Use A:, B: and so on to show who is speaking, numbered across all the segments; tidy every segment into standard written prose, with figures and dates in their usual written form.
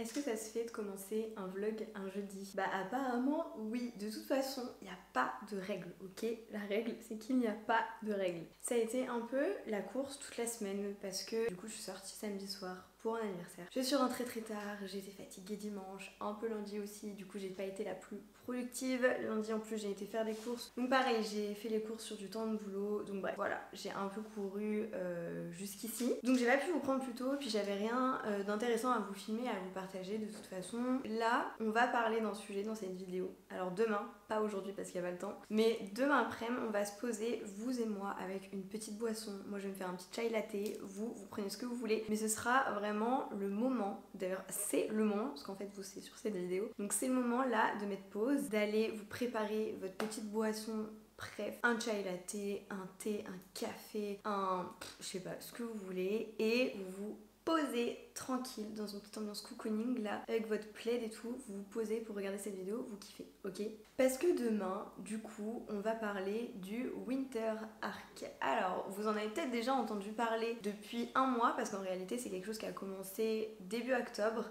A: Est-ce que ça se fait de commencer un vlog un jeudi? Bah apparemment oui, de toute façon il n'y a pas de règle, ok? La règle c'est qu'il n'y a pas de règle. Ça a été un peu la course toute la semaine parce que du coup je suis sortie samedi soir pour un anniversaire. Je suis rentrée très tard, j'étais fatiguée dimanche, un peu lundi aussi, du coup j'ai pas été la plus productive. Lundi en plus j'ai été faire des courses, donc pareil j'ai fait les courses sur du temps de boulot, donc bref voilà, j'ai un peu couru jusqu'ici. Donc j'ai pas pu vous prendre plus tôt, puis j'avais rien d'intéressant à vous filmer, à vous partager de toute façon. Là on va parler d'un sujet dans cette vidéo. Alors demain, pas aujourd'hui parce qu'il n'y a pas le temps, mais demain après-midi on va se poser, vous et moi, avec une petite boisson. Moi je vais me faire un petit chai latte, vous prenez ce que vous voulez, mais ce sera vraiment le moment, d'ailleurs c'est le moment, parce qu'en fait vous c'est sur cette vidéo, donc c'est le moment là de mettre pause, d'aller vous préparer votre petite boisson. Bref, un chai latte, un thé, un café, je sais pas, ce que vous voulez, et vous vous posez tranquille dans une petite ambiance cocooning là, avec votre plaid et tout, vous vous posez pour regarder cette vidéo, vous kiffez, ok? Parce que demain, du coup, on va parler du Winter Arc. Alors, vous en avez peut-être déjà entendu parler depuis un mois, parce qu'en réalité c'est quelque chose qui a commencé début octobre.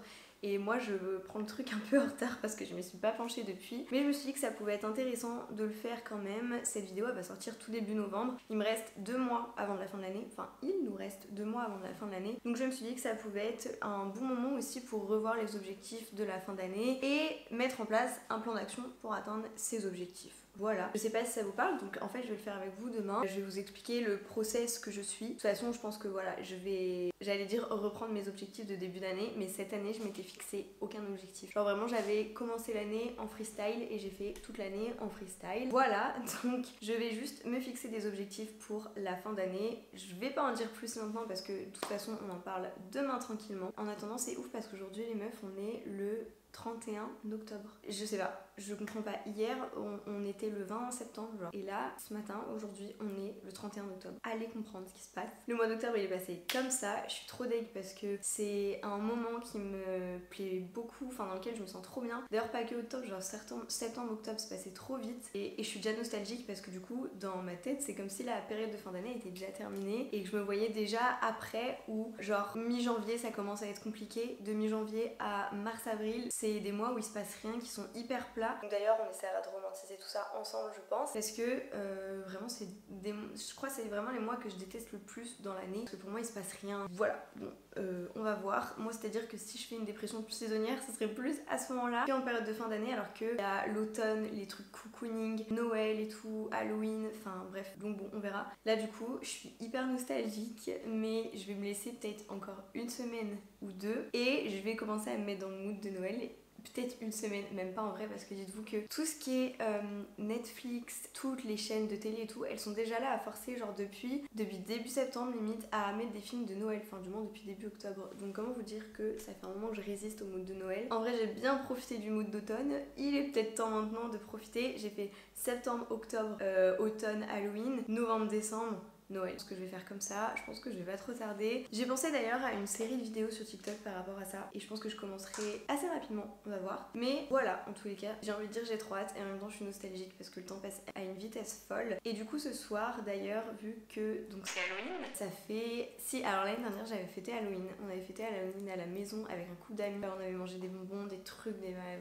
A: Et moi je prends le truc un peu en retard parce que je me suis pas penchée depuis. Mais je me suis dit que ça pouvait être intéressant de le faire quand même. Cette vidéo elle va sortir tout début novembre. Il me reste 2 mois avant la fin de l'année. Enfin il nous reste 2 mois avant la fin de l'année. Donc je me suis dit que ça pouvait être un bon moment aussi pour revoir les objectifs de la fin d'année et mettre en place un plan d'action pour atteindre ces objectifs. Voilà, je sais pas si ça vous parle, donc en fait je vais le faire avec vous demain. Je vais vous expliquer le process que je suis. De toute façon je pense que voilà, j'allais dire reprendre mes objectifs de début d'année, mais cette année je m'étais fixé aucun objectif. Genre vraiment j'avais commencé l'année en freestyle et j'ai fait toute l'année en freestyle. Voilà, donc je vais juste me fixer des objectifs pour la fin d'année. Je vais pas en dire plus maintenant parce que de toute façon on en parle demain tranquillement. En attendant c'est ouf parce qu'aujourd'hui les meufs on est le 31 octobre. Je sais pas, je comprends pas. Hier, on était le 20 septembre, genre. Et là, ce matin, aujourd'hui, on est le 31 octobre. Allez comprendre ce qui se passe. Le mois d'octobre, il est passé comme ça. Je suis trop deg parce que c'est un moment qui me plaît beaucoup, enfin dans lequel je me sens trop bien. D'ailleurs, pas que octobre, genre septembre, octobre, c'est passé trop vite. Et je suis déjà nostalgique parce que du coup, dans ma tête, c'est comme si la période de fin d'année était déjà terminée et que je me voyais déjà après où, genre, mi-janvier, ça commence à être compliqué. De mi-janvier à mars-avril, c'est des mois où il se passe rien, qui sont hyper plats. Donc d'ailleurs on essaiera de romantiser tout ça ensemble je pense. Parce que vraiment je crois que c'est vraiment les mois que je déteste le plus dans l'année. Parce que pour moi il se passe rien. Voilà, bon on va voir. Moi c'est à dire que si je fais une dépression plus saisonnière, ce serait plus à ce moment là qu'en période de fin d'année. Alors que il y a l'automne, les trucs cocooning, Noël et tout, Halloween, enfin bref. Donc bon on verra. Là du coup je suis hyper nostalgique, mais je vais me laisser peut-être encore une semaine ou deux et je vais commencer à me mettre dans le mood de Noël. Peut-être une semaine, même pas en vrai, parce que dites-vous que tout ce qui est Netflix, toutes les chaînes de télé et tout, elles sont déjà là à forcer, genre depuis début septembre limite, à mettre des films de Noël, enfin du moins depuis début octobre. Donc comment vous dire que ça fait un moment que je résiste au mood de Noël. En vrai j'ai bien profité du mood d'automne, il est peut-être temps maintenant de profiter. J'ai fait septembre, octobre, automne, Halloween, novembre, décembre, Noël. Ce que je vais faire comme ça, je pense que je vais pas trop tarder. J'ai pensé d'ailleurs à une série de vidéos sur TikTok par rapport à ça et je pense que je commencerai assez rapidement, on va voir. Mais voilà, en tous les cas, j'ai envie de dire j'ai trop hâte et en même temps je suis nostalgique parce que le temps passe à une vitesse folle. Et du coup ce soir d'ailleurs, vu que donc c'est Halloween, ça fait... Si, alors l'année dernière j'avais fêté Halloween, on avait fêté Halloween à la maison avec un couple d'amis, on avait mangé des bonbons, des trucs,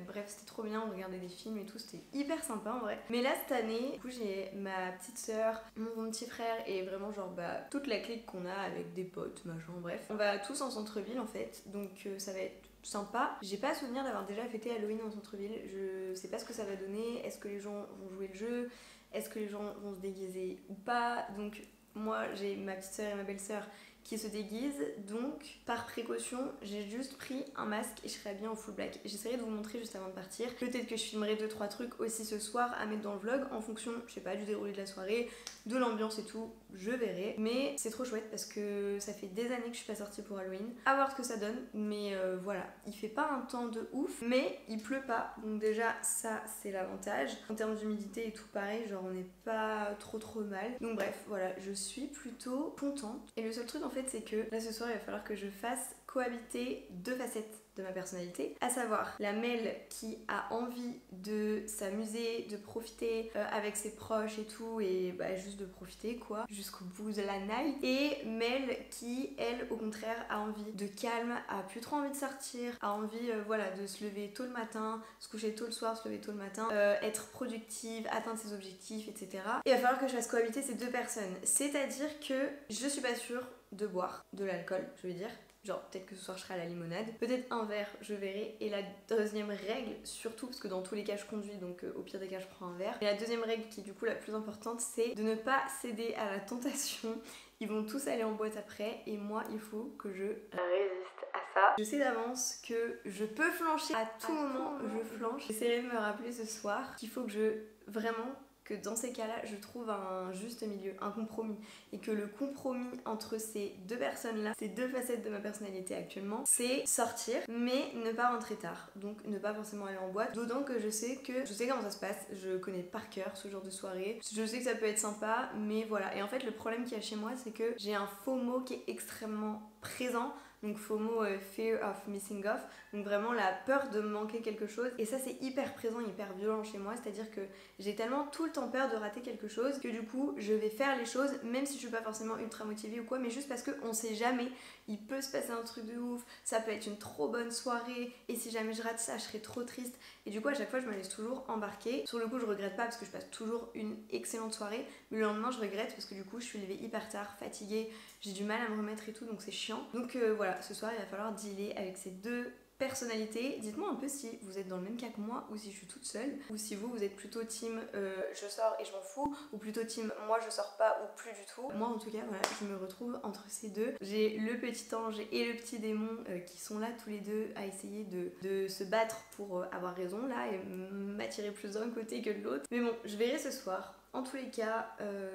A: bref c'était trop bien, on regardait des films et tout, c'était hyper sympa en vrai. Mais là cette année, du coup j'ai ma petite soeur, mon petit frère et vraiment genre toute la clique qu'on a avec des potes, machin, bref. On va tous en centre-ville en fait, donc ça va être sympa. J'ai pas souvenir d'avoir déjà fêté Halloween en centre-ville, je sais pas ce que ça va donner, est-ce que les gens vont jouer le jeu, est-ce que les gens vont se déguiser ou pas, donc moi j'ai ma petite soeur et ma belle-sœur qui se déguisent, donc par précaution j'ai juste pris un masque et je serai habillée en full black. J'essaierai de vous montrer juste avant de partir, peut-être que je filmerai 2-3 trucs aussi ce soir à mettre dans le vlog en fonction, je sais pas, du déroulé de la soirée, de l'ambiance et tout, je verrai. Mais c'est trop chouette parce que ça fait des années que je suis pas sortie pour Halloween, à voir ce que ça donne, mais voilà, il fait pas un temps de ouf, mais il pleut pas, donc déjà ça c'est l'avantage. En termes d'humidité et tout pareil, genre on n'est pas trop mal, donc bref voilà, je suis plutôt contente. Et le seul truc en fait c'est que là ce soir il va falloir que je fasse cohabiter deux facettes de ma personnalité, à savoir la Mel qui a envie de s'amuser, de profiter avec ses proches et tout, et bah, juste de profiter quoi, jusqu'au bout de la night, et Mel qui, elle, au contraire, a envie de calme, a plus trop envie de sortir, a envie voilà, de se lever tôt le matin, se coucher tôt le soir, se lever tôt le matin, être productive, atteindre ses objectifs, etc. Et il va falloir que je fasse cohabiter ces deux personnes, c'est-à-dire que je suis pas sûre de boire de l'alcool, je vais dire. Genre peut-être que ce soir je serai à la limonade, peut-être un verre, je verrai. Et la deuxième règle, surtout parce que dans tous les cas je conduis, donc au pire des cas je prends un verre. Et la deuxième règle qui est du coup la plus importante, c'est de ne pas céder à la tentation. Ils vont tous aller en boîte après et moi il faut que je résiste à ça. Je sais d'avance que je peux flancher, à tout moment je flanche. J'essaierai de me rappeler ce soir qu'il faut que je vraiment... que dans ces cas-là, je trouve un juste milieu, un compromis. Et que le compromis entre ces deux personnes-là, ces deux facettes de ma personnalité actuellement, c'est sortir, mais ne pas rentrer tard. Donc ne pas forcément aller en boîte. D'autant que je sais comment ça se passe, je connais par cœur ce genre de soirée. Je sais que ça peut être sympa, mais voilà. Et en fait, le problème qu'il y a chez moi, c'est que j'ai un FOMO qui est extrêmement présent. Donc FOMO, Fear of Missing Off, donc vraiment la peur de manquer quelque chose. Et ça c'est hyper présent, hyper violent chez moi, c'est-à-dire que j'ai tellement tout le temps peur de rater quelque chose que du coup je vais faire les choses même si je suis pas forcément ultra motivée ou quoi, mais juste parce qu'on sait jamais, il peut se passer un truc de ouf, ça peut être une trop bonne soirée et si jamais je rate ça je serais trop triste. Et du coup à chaque fois je me laisse toujours embarquer. Sur le coup je regrette pas parce que je passe toujours une excellente soirée, mais le lendemain je regrette parce que du coup je suis levée hyper tard, fatiguée, j'ai du mal à me remettre et tout, donc c'est chiant. Donc voilà, ce soir il va falloir dealer avec ces deux personnalités. Dites-moi un peu si vous êtes dans le même cas que moi ou si je suis toute seule, ou si vous êtes plutôt team je sors et je m'en fous, ou plutôt team moi je sors pas ou plus du tout. Moi en tout cas voilà, je me retrouve entre ces deux. J'ai le petit ange et le petit démon qui sont là tous les deux à essayer de se battre pour avoir raison là et m'attirer plus d'un côté que de l'autre. Mais bon, je verrai ce soir. En tous les cas,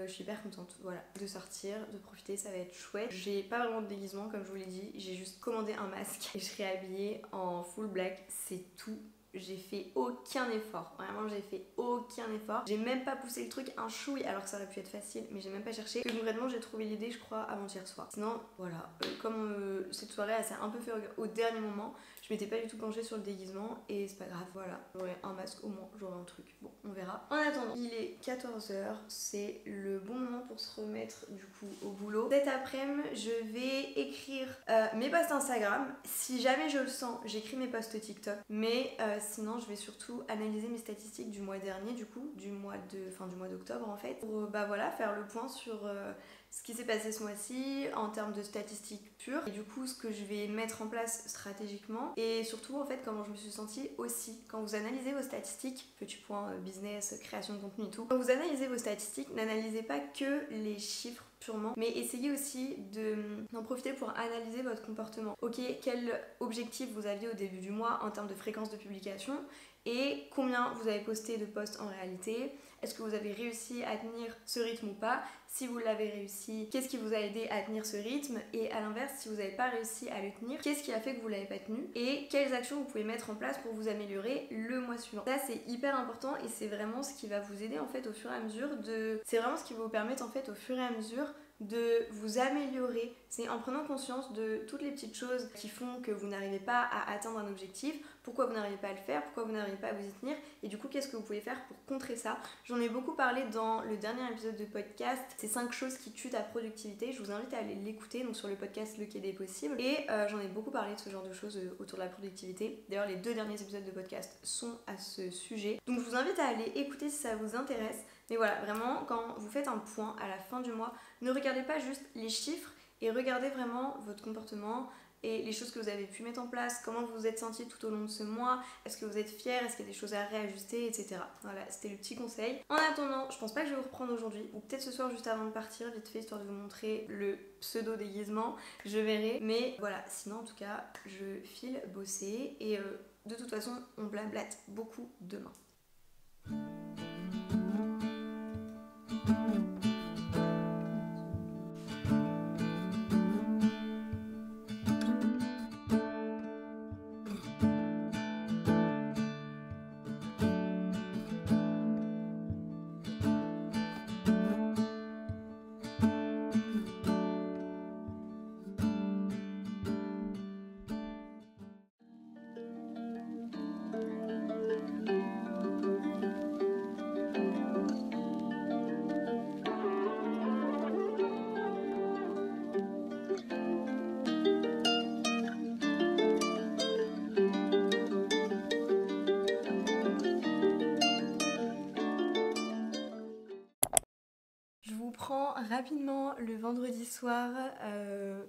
A: je suis hyper contente, voilà, de sortir, de profiter, ça va être chouette. J'ai pas vraiment de déguisement comme je vous l'ai dit, j'ai juste commandé un masque et je serai habillée en full black, c'est tout. J'ai fait aucun effort, vraiment j'ai fait aucun effort. J'ai même pas poussé le truc un chouille alors que ça aurait pu être facile, mais j'ai même pas cherché. Que concrètement j'ai trouvé l'idée je crois avant-hier soir. Sinon voilà, comme cette soirée elle s'est un peu fait au dernier moment, je m'étais pas du tout penchée sur le déguisement et c'est pas grave, voilà. J'aurai un masque au moins, j'aurai un truc, bon on verra. En attendant, il est 14h, c'est le bon moment pour se remettre du coup au boulot. Cet après-midi je vais écrire mes posts Instagram. Si jamais je le sens, j'écris mes posts TikTok, mais sinon je vais surtout analyser mes statistiques du mois dernier, du coup du mois d'octobre en fait, pour bah voilà, faire le point sur ce qui s'est passé ce mois-ci en termes de statistiques pures et du coup ce que je vais mettre en place stratégiquement et surtout en fait comment je me suis sentie aussi. Quand vous analysez vos statistiques, petit point business, création de contenu et tout, quand vous analysez vos statistiques, n'analysez pas que les chiffres purement, mais essayez aussi d'en profiter pour analyser votre comportement. Ok, quel objectif vous aviez au début du mois en termes de fréquence de publication et combien vous avez posté de posts en réalité. Est-ce que vous avez réussi à tenir ce rythme ou pas? Si vous l'avez réussi, qu'est-ce qui vous a aidé à tenir ce rythme? Et à l'inverse, si vous n'avez pas réussi à le tenir, qu'est-ce qui a fait que vous ne l'avez pas tenu? Et quelles actions vous pouvez mettre en place pour vous améliorer le mois suivant? Ça c'est hyper important et c'est vraiment ce qui va vous aider en fait au fur et à mesure de... C'est vraiment ce qui va vous permettre en fait au fur et à mesure de vous améliorer. C'est en prenant conscience de toutes les petites choses qui font que vous n'arrivez pas à atteindre un objectif, pourquoi vous n'arrivez pas à le faire, pourquoi vous n'arrivez pas à vous y tenir et du coup qu'est-ce que vous pouvez faire pour contrer ça. J'en ai beaucoup parlé dans le dernier épisode de podcast, ces 5 choses qui tuent ta productivité, je vous invite à aller l'écouter donc sur le podcast Le Quai des Possibles et j'en ai beaucoup parlé de ce genre de choses autour de la productivité. D'ailleurs les 2 derniers épisodes de podcast sont à ce sujet, donc je vous invite à aller écouter si ça vous intéresse. Mais voilà, vraiment, quand vous faites un point à la fin du mois, ne regardez pas juste les chiffres et regardez vraiment votre comportement et les choses que vous avez pu mettre en place, comment vous vous êtes senti tout au long de ce mois, est-ce que vous êtes fiers, est-ce qu'il y a des choses à réajuster, etc. Voilà, c'était le petit conseil. En attendant, je pense pas que je vais vous reprendre aujourd'hui, ou peut-être ce soir juste avant de partir, vite fait, histoire de vous montrer le pseudo déguisement, je verrai. Mais voilà, sinon en tout cas, je file bosser et de toute façon, on blablate beaucoup demain. rapidement le vendredi soir,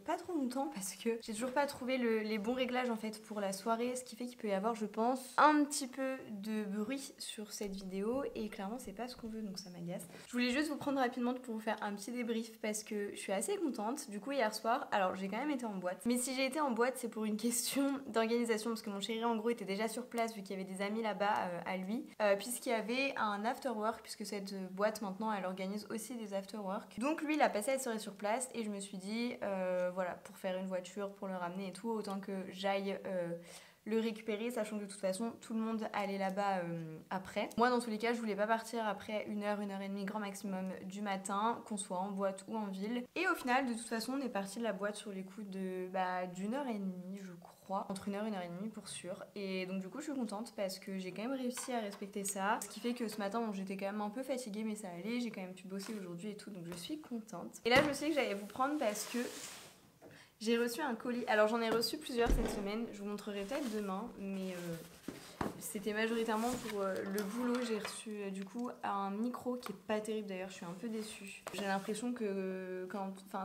A: pas trop longtemps parce que j'ai toujours pas trouvé les bons réglages en fait pour la soirée, ce qui fait qu'il peut y avoir je pense un petit peu de bruit sur cette vidéo et clairement c'est pas ce qu'on veut donc ça m'agace. Je voulais juste vous prendre rapidement pour vous faire un petit débrief parce que je suis assez contente. Du coup hier soir, alors j'ai quand même été en boîte, mais si j'ai été en boîte c'est pour une question d'organisation parce que mon chéri en gros était déjà sur place vu qu'il y avait des amis là-bas à lui, puisqu'il y avait un after work puisque cette boîte maintenant elle organise aussi des after work. Donc lui il a passé la soirée sur place et je me suis dit voilà pour faire une voiture, pour le ramener et tout, autant que j'aille le récupérer, sachant que de toute façon tout le monde allait là-bas après. Moi dans tous les cas je voulais pas partir après 1 heure et demie grand maximum du matin, qu'on soit en boîte ou en ville. Et au final de toute façon on est parti de la boîte sur les coups de d'1 heure et demie je crois, entre 1 heure et 1 heure et demie pour sûr. Et donc du coup je suis contente parce que j'ai quand même réussi à respecter ça, ce qui fait que ce matin bon, j'étais quand même un peu fatiguée mais ça allait, j'ai quand même pu bosser aujourd'hui et tout donc je suis contente. Et là je me suis dit que j'allais vous prendre parce que j'ai reçu un colis. Alors j'en ai reçu plusieurs cette semaine, je vous montrerai peut-être demain, mais c'était majoritairement pour le boulot. J'ai reçu du coup un micro qui est pas terrible d'ailleurs, je suis un peu déçue. J'ai l'impression que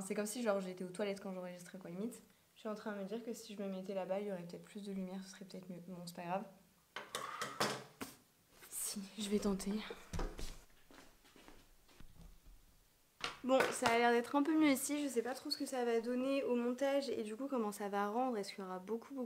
A: c'est comme si genre j'étais aux toilettes quand j'enregistrais quoi limite. Je suis en train de me dire que si je me mettais là-bas, il y aurait peut-être plus de lumière, ce serait peut-être mieux. Bon, c'est pas grave. Si, je vais tenter. Bon, ça a l'air d'être un peu mieux ici, je sais pas trop ce que ça va donner au montage et du coup comment ça va rendre, est-ce qu'il y aura beaucoup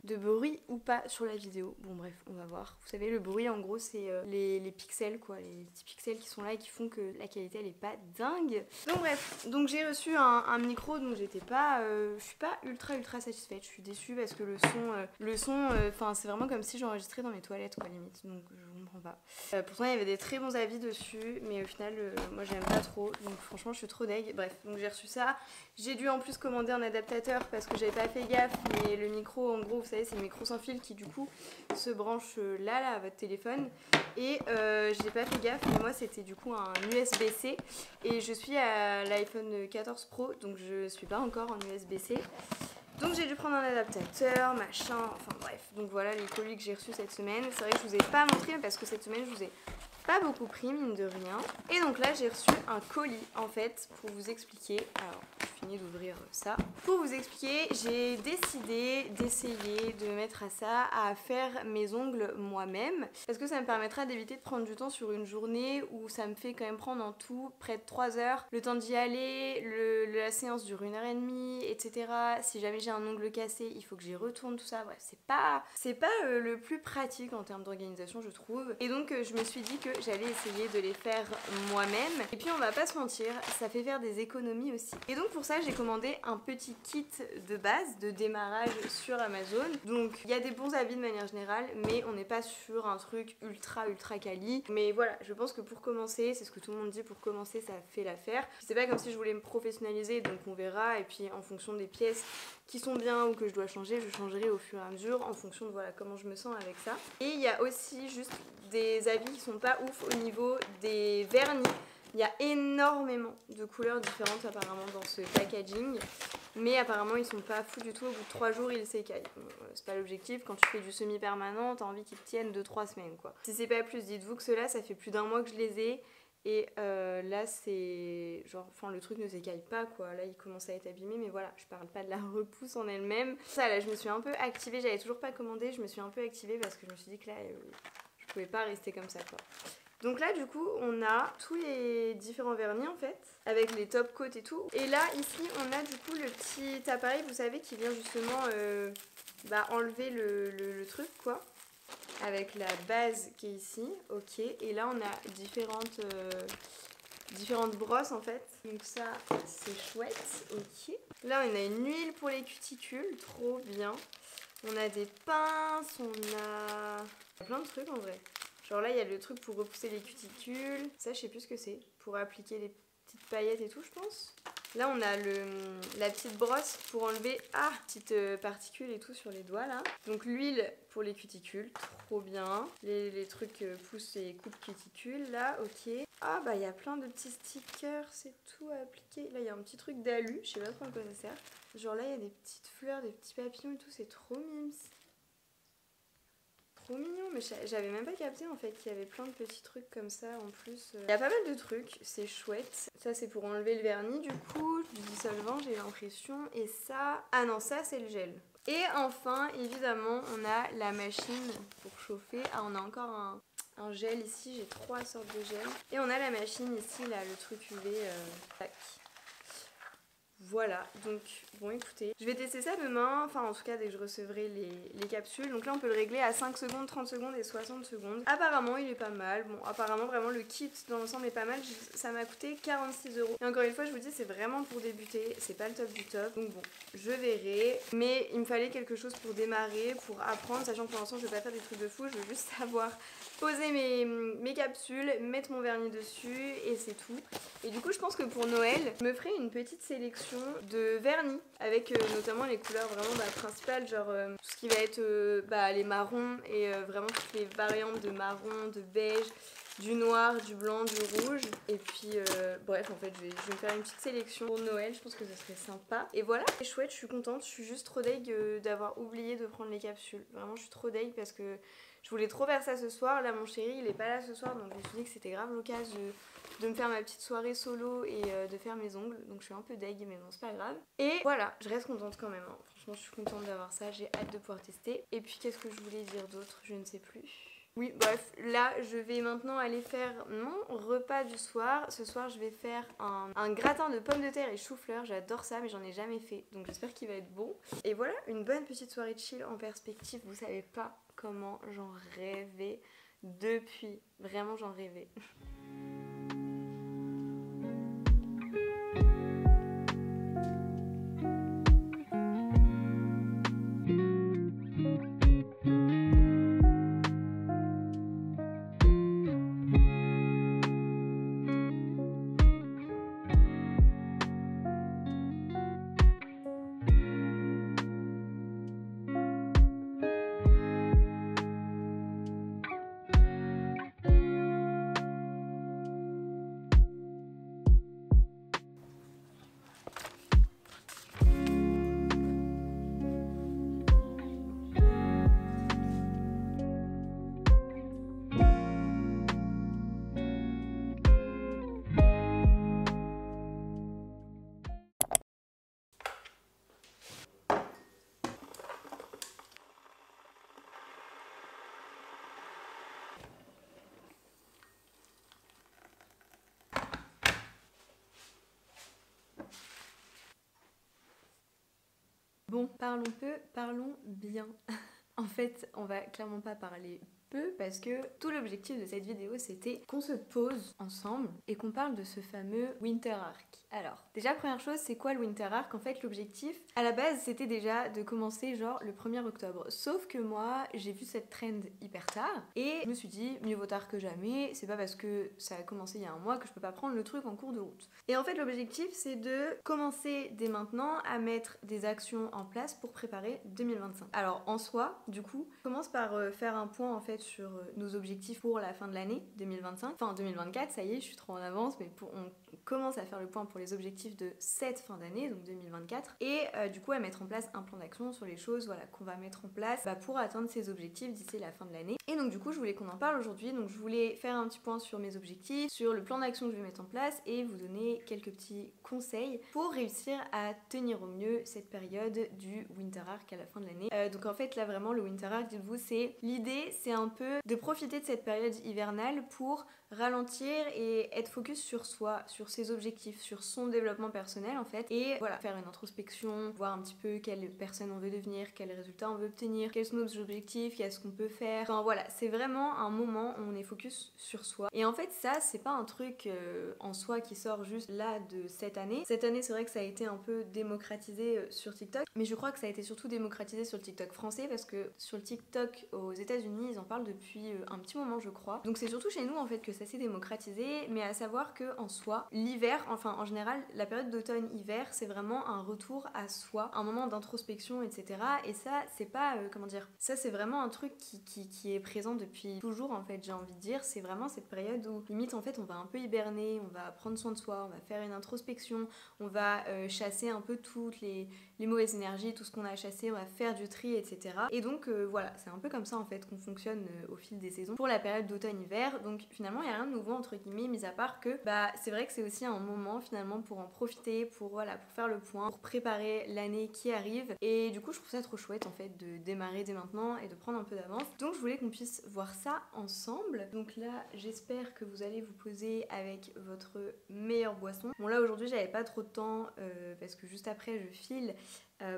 A: de bruit ou pas sur la vidéo. Bon bref, on va voir. Vous savez le bruit en gros c'est les pixels quoi, les petits pixels qui sont là et qui font que la qualité elle est pas dingue. Donc bref, donc j'ai reçu un micro donc j'étais pas, je suis pas ultra satisfaite, je suis déçue parce que le son, enfin c'est vraiment comme si j'enregistrais dans mes toilettes quoi limite, donc je comprends pas. Pourtant il y avait des très bons avis dessus mais au final moi j'aime pas trop donc franchement je suis trop deg. Bref, donc j'ai reçu ça. J'ai dû en plus commander un adaptateur parce que j'avais pas fait gaffe, mais le micro en gros vous savez c'est le micro sans fil qui du coup se branche là à votre téléphone et j'ai pas fait gaffe mais moi c'était du coup un USB-C et je suis à l'iPhone 14 Pro donc je suis pas encore en USB-C. Donc j'ai dû prendre un adaptateur, machin, enfin bref. Donc voilà les colis que j'ai reçus cette semaine. C'est vrai que je vous ai pas montré parce que cette semaine je vous ai pas beaucoup pris mine de rien. Et donc là j'ai reçu un colis en fait pour vous expliquer. Alors je finis d'ouvrir ça. Pour vous expliquer, j'ai décidé d'essayer de me mettre à ça, à faire mes ongles moi-même. Parce que ça me permettra d'éviter de prendre du temps sur une journée où ça me fait quand même prendre en tout près de 3 heures. Le temps d'y aller, la séance dure 1 heure et demie, etc. Si jamais j'ai un ongle cassé, il faut que j'y retourne, tout ça. Bref, c'est pas le plus pratique en termes d'organisation je trouve. Et donc je me suis dit que j'allais essayer de les faire moi-même. Et puis on va pas se mentir, ça fait faire des économies aussi. Et donc pour ça j'ai commandé un petit kit de base de démarrage sur Amazon. Donc il y a des bons avis de manière générale mais on n'est pas sur un truc ultra quali. Mais voilà, je pense que pour commencer, c'est ce que tout le monde dit, pour commencer ça fait l'affaire. C'est pas comme si je voulais me professionnaliser donc on verra et puis en fonction des pièces qui sont bien ou que je dois changer, je changerai au fur et à mesure en fonction de voilà comment je me sens avec ça. Et il y a aussi juste des avis qui sont pas ouf au niveau des vernis. Il y a énormément de couleurs différentes apparemment dans ce packaging, mais apparemment ils sont pas fous du tout, au bout de 3 jours ils s'écaillent. Bon, c'est pas l'objectif, quand tu fais du semi-permanent, t'as envie qu'ils tiennent 2-3 semaines quoi. Si c'est pas plus, dites-vous que ceux-là ça fait plus d'1 mois que je les ai. Et là c'est genre, enfin le truc ne s'écaille pas quoi, là il commence à être abîmé mais voilà, je parle pas de la repousse en elle-même. Ça là je me suis un peu activée, j'avais toujours pas commandé, je me suis un peu activée parce que je me suis dit que là je pouvais pas rester comme ça quoi. Donc là du coup on a tous les différents vernis en fait, avec les top coats et tout. Et là ici on a du coup le petit appareil vous savez qui vient justement enlever le truc quoi. Avec la base qui est ici, ok. Et là on a différentes brosses en fait. Donc ça c'est chouette, ok. Là on a une huile pour les cuticules, trop bien. On a des pinces, on a plein de trucs en vrai. Genre là il y a le truc pour repousser les cuticules. Ça je sais plus ce que c'est. Pour appliquer les petites paillettes et tout je pense. Là on a la petite brosse pour enlever petites particules et tout sur les doigts là. Donc l'huile pour les cuticules, trop bien. Les trucs poussent et coupent cuticules là, ok. Ah bah il y a plein de petits stickers, c'est tout à appliquer. Là il y a un petit truc d'alu, je sais pas trop à quoi ça sert. Genre là il y a des petites fleurs, des petits papillons et tout, c'est trop mimes. trop mignon, mais j'avais même pas capté en fait qu'il y avait plein de petits trucs comme ça en plus. Il y a pas mal de trucs, c'est chouette. Ça c'est pour enlever le vernis du coup, du dissolvant j'ai l'impression. Et ça, ah non ça c'est le gel. Et enfin évidemment on a la machine pour chauffer. Ah on a encore un gel ici, j'ai 3 sortes de gel. Et on a la machine ici là, le truc UV, tac. Voilà, donc bon écoutez, je vais tester ça demain, enfin en tout cas dès que je recevrai les capsules. Donc là on peut le régler à 5 secondes, 30 secondes et 60 secondes. Apparemment il est pas mal, bon apparemment vraiment le kit dans l'ensemble est pas mal, ça m'a coûté 46 €. Et encore une fois je vous dis c'est vraiment pour débuter, c'est pas le top du top. Donc bon, je verrai, mais il me fallait quelque chose pour démarrer, pour apprendre, sachant que pour l'instant je vais pas faire des trucs de fou, je veux juste savoir poser mes capsules, mettre mon vernis dessus et c'est tout. Et du coup je pense que pour Noël, je me ferai une petite sélection de vernis avec notamment les couleurs vraiment principales, genre tout ce qui va être les marrons et vraiment toutes les variantes de marron, de beige, du noir, du blanc, du rouge. Et puis bref en fait je vais me faire une petite sélection pour Noël, je pense que ça serait sympa. Et voilà, c'est chouette, je suis contente, je suis juste trop deg d'avoir oublié de prendre les capsules. Vraiment je suis trop deg parce que je voulais trop faire ça ce soir. Là mon chéri il est pas là ce soir, donc je me suis dit que c'était grave l'occasion de me faire ma petite soirée solo et de faire mes ongles. Donc je suis un peu deg mais bon c'est pas grave. Et voilà, je reste contente quand même, hein. Franchement je suis contente d'avoir ça, j'ai hâte de pouvoir tester. Et puis qu'est-ce que je voulais dire d'autre, je ne sais plus. Oui bref, là je vais maintenant aller faire mon repas du soir. Ce soir je vais faire un gratin de pommes de terre et chou-fleur, j'adore ça mais j'en ai jamais fait. Donc j'espère qu'il va être bon. Et voilà, une bonne petite soirée de chill en perspective, vous savez pas comment j'en rêvais depuis. Vraiment j'en rêvais. Bon, parlons peu, parlons bien. En fait, on va clairement pas parler peu parce que tout l'objectif de cette vidéo c'était qu'on se pose ensemble et qu'on parle de ce fameux Winter Arc. Alors, déjà première chose, c'est quoi le Winter Arc? En fait, l'objectif à la base c'était déjà de commencer genre le 1er octobre. Sauf que moi, j'ai vu cette trend hyper tard et je me suis dit mieux vaut tard que jamais, c'est pas parce que ça a commencé il y a un mois que je peux pas prendre le truc en cours de route. Et en fait, l'objectif c'est de commencer dès maintenant à mettre des actions en place pour préparer 2025. Alors en soi, du coup, on commence par faire un point en fait sur nos objectifs pour la fin de l'année 2025. Enfin 2024, ça y est, je suis trop en avance, mais on commence à faire le point pour les objectifs de cette fin d'année, donc 2024, et du coup à mettre en place un plan d'action sur les choses qu'on va mettre en place pour atteindre ces objectifs d'ici la fin de l'année. Et donc du coup je voulais qu'on en parle aujourd'hui, donc je voulais faire un petit point sur mes objectifs, sur le plan d'action que je vais mettre en place et vous donner quelques petits conseils pour réussir à tenir au mieux cette période du Winter Arc à la fin de l'année. Donc en fait là vraiment le Winter Arc, dites-vous, c'est l'idée, c'est un peu de profiter de cette période hivernale pour ralentir et être focus sur soi, sur ses objectifs, sur son développement personnel en fait, et voilà, faire une introspection, voir un petit peu quelle personne on veut devenir, quels résultats on veut obtenir, quels sont nos objectifs, qu'est-ce qu'on peut faire. Enfin voilà, c'est vraiment un moment où on est focus sur soi. Et en fait ça, c'est pas un truc en soi qui sort juste là de cette année. Cette année c'est vrai que ça a été un peu démocratisé sur TikTok, mais je crois que ça a été surtout démocratisé sur le TikTok français parce que sur le TikTok aux États-Unis ils en parlent depuis un petit moment je crois. Donc c'est surtout chez nous en fait que ça s'est démocratisé, mais à savoir que en soi, l'hiver, enfin en général, la période d'automne-hiver, c'est vraiment un retour à soi, un moment d'introspection, etc. Et ça, c'est pas, comment dire, ça c'est vraiment un truc qui est présent depuis toujours en fait, j'ai envie de dire. C'est vraiment cette période où limite en fait on va un peu hiberner, on va prendre soin de soi, on va faire une introspection, on va chasser un peu toutes les mauvaises énergies, tout ce qu'on a chassé, on va faire du tri, etc. Et donc voilà, c'est un peu comme ça en fait qu'on fonctionne au fil des saisons pour la période d'automne-hiver. Donc finalement il n'y a rien de nouveau entre guillemets, mis à part que c'est vrai que c'est aussi un moment finalement pour en profiter, pour faire le point, pour préparer l'année qui arrive. Et du coup je trouve ça trop chouette en fait de démarrer dès maintenant et de prendre un peu d'avance. Donc je voulais qu'on puisse voir ça ensemble. Donc là j'espère que vous allez vous poser avec votre meilleure boisson. Bon là aujourd'hui j'avais pas trop de temps parce que juste après je file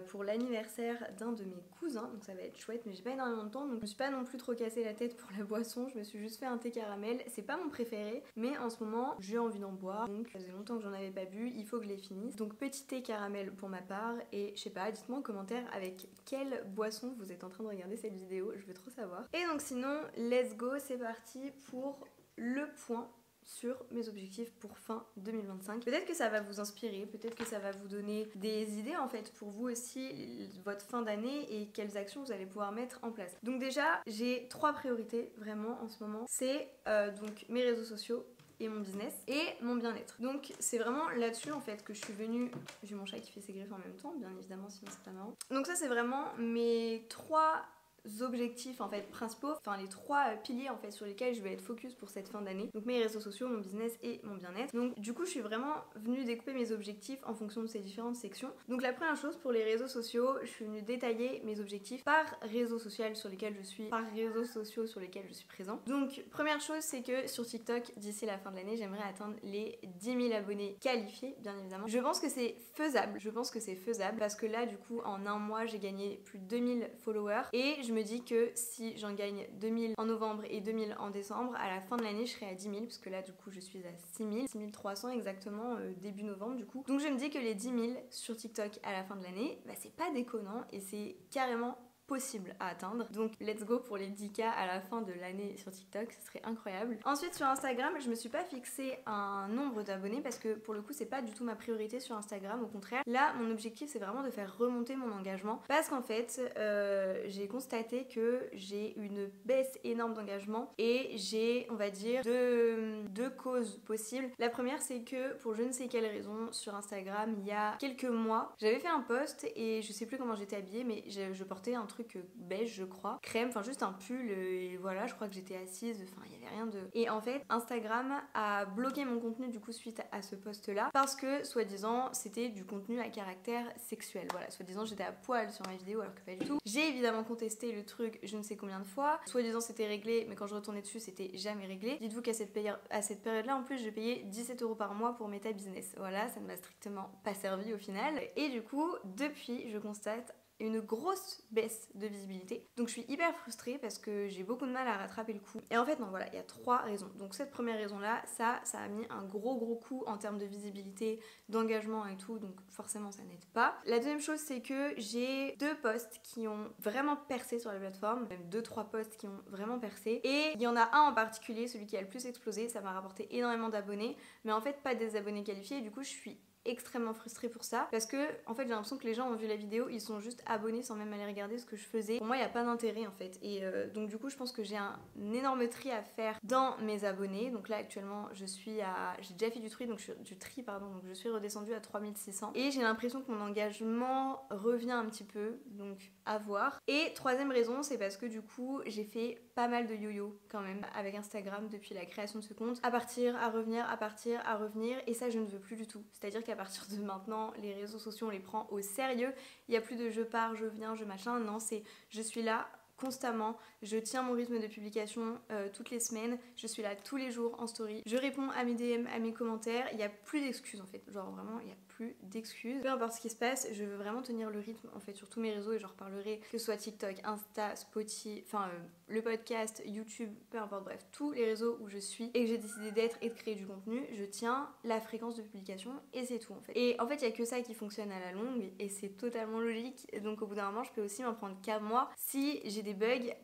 A: pour l'anniversaire d'un de mes cousins, donc ça va être chouette, mais j'ai pas énormément de temps, donc je me suis pas non plus trop cassé la tête pour la boisson. Je me suis juste fait un thé caramel, c'est pas mon préféré, mais en ce moment j'ai envie d'en boire, donc ça faisait longtemps que j'en avais pas bu, il faut que je les finisse. Donc petit thé caramel pour ma part, et je sais pas, dites-moi en commentaire avec quelle boisson vous êtes en train de regarder cette vidéo, je veux trop savoir. Et donc sinon, let's go, c'est parti pour le point sur mes objectifs pour fin 2025. Peut-être que ça va vous inspirer, peut-être que ça va vous donner des idées en fait pour vous aussi, votre fin d'année et quelles actions vous allez pouvoir mettre en place. Donc déjà, j'ai 3 priorités vraiment en ce moment. C'est donc mes réseaux sociaux et mon business et mon bien-être. Donc c'est vraiment là-dessus en fait que je suis venue. J'ai mon chat qui fait ses griffes en même temps, bien évidemment, sinon c'est pas marrant. Donc ça c'est vraiment mes 3 objectifs en fait principaux, enfin les 3 piliers en fait sur lesquels je vais être focus pour cette fin d'année. Donc mes réseaux sociaux, mon business et mon bien-être. Donc du coup je suis vraiment venue découper mes objectifs en fonction de ces différentes sections. Donc la première chose pour les réseaux sociaux, je suis venue détailler mes objectifs par réseau social sur lesquels je suis, par réseaux sociaux sur lesquels je suis présent. Donc première chose c'est que sur TikTok d'ici la fin de l'année j'aimerais atteindre les 10 000 abonnés qualifiés bien évidemment. Je pense que c'est faisable, parce que là du coup en un mois j'ai gagné plus de 2000 followers et je me dis que si j'en gagne 2000 en novembre et 2000 en décembre, à la fin de l'année je serai à 10 000 parce que là du coup je suis à 6300 exactement début novembre du coup. Donc je me dis que les 10 000 sur TikTok à la fin de l'année, c'est pas déconnant et c'est carrément possible à atteindre. Donc let's go pour les 10K à la fin de l'année sur TikTok, ce serait incroyable. Ensuite sur Instagram, je me suis pas fixé un nombre d'abonnés parce que pour le coup c'est pas du tout ma priorité sur Instagram, au contraire. Là mon objectif c'est vraiment de faire remonter mon engagement parce qu'en fait j'ai constaté que j'ai une baisse énorme d'engagement et j'ai on va dire deux causes possibles. La première c'est que pour je ne sais quelle raison sur Instagram il y a quelques mois j'avais fait un post et je sais plus comment j'étais habillée mais je portais un truc beige je crois, crème, enfin juste un pull et voilà je crois que j'étais assise, enfin il y avait rien de... Et en fait Instagram a bloqué mon contenu du coup suite à ce post là parce que soi-disant c'était du contenu à caractère sexuel, voilà, soi-disant j'étais à poil sur ma vidéo alors que pas du tout. J'ai évidemment contesté le truc je ne sais combien de fois, soi-disant c'était réglé mais quand je retournais dessus c'était jamais réglé. Dites-vous qu'à cette période là en plus je payais 17 € par mois pour Meta Business, voilà, ça ne m'a strictement pas servi au final et du coup depuis je constate une grosse baisse de visibilité. Donc je suis hyper frustrée parce que j'ai beaucoup de mal à rattraper le coup. Et en fait non voilà, il y a 3 raisons. Donc cette première raison là, ça a mis un gros coup en termes de visibilité, d'engagement et tout, donc forcément ça n'aide pas. La deuxième chose c'est que j'ai 2 posts qui ont vraiment percé sur la plateforme, même 2-3 posts qui ont vraiment percé. Et il y en a un en particulier, celui qui a le plus explosé, ça m'a rapporté énormément d'abonnés, mais en fait pas des abonnés qualifiés, et du coup je suis extrêmement frustrée pour ça parce que en fait j'ai l'impression que les gens ont vu la vidéo, ils sont juste abonnés sans même aller regarder ce que je faisais. Pour moi il n'y a pas d'intérêt en fait et donc du coup je pense que j'ai un énorme tri à faire dans mes abonnés. Donc là actuellement j'ai déjà fait du tri donc je suis redescendue à 3600 et j'ai l'impression que mon engagement revient un petit peu, donc à voir. Et troisième raison c'est parce que du coup j'ai fait pas mal de yo-yo quand même avec Instagram depuis la création de ce compte, à partir, à revenir, à partir, à revenir, et ça je ne veux plus du tout. C'est-à-dire qu'à partir de maintenant les réseaux sociaux on les prend au sérieux, il n'y a plus de je pars, je viens, je machin, non c'est je suis là constamment, je tiens mon rythme de publication toutes les semaines, je suis là tous les jours en story, je réponds à mes DM, à mes commentaires, il n'y a plus d'excuses en fait, genre vraiment il n'y a plus d'excuses. Peu importe ce qui se passe, je veux vraiment tenir le rythme en fait sur tous mes réseaux et j'en reparlerai, que ce soit TikTok, Insta, Spotify, le podcast, YouTube, peu importe, bref, tous les réseaux où je suis et que j'ai décidé d'être et de créer du contenu, je tiens la fréquence de publication et c'est tout en fait. Et en fait il n'y a que ça qui fonctionne à la longue et c'est totalement logique, donc au bout d'un moment je peux aussi m'en prendre qu'à moi si j'ai des bugs,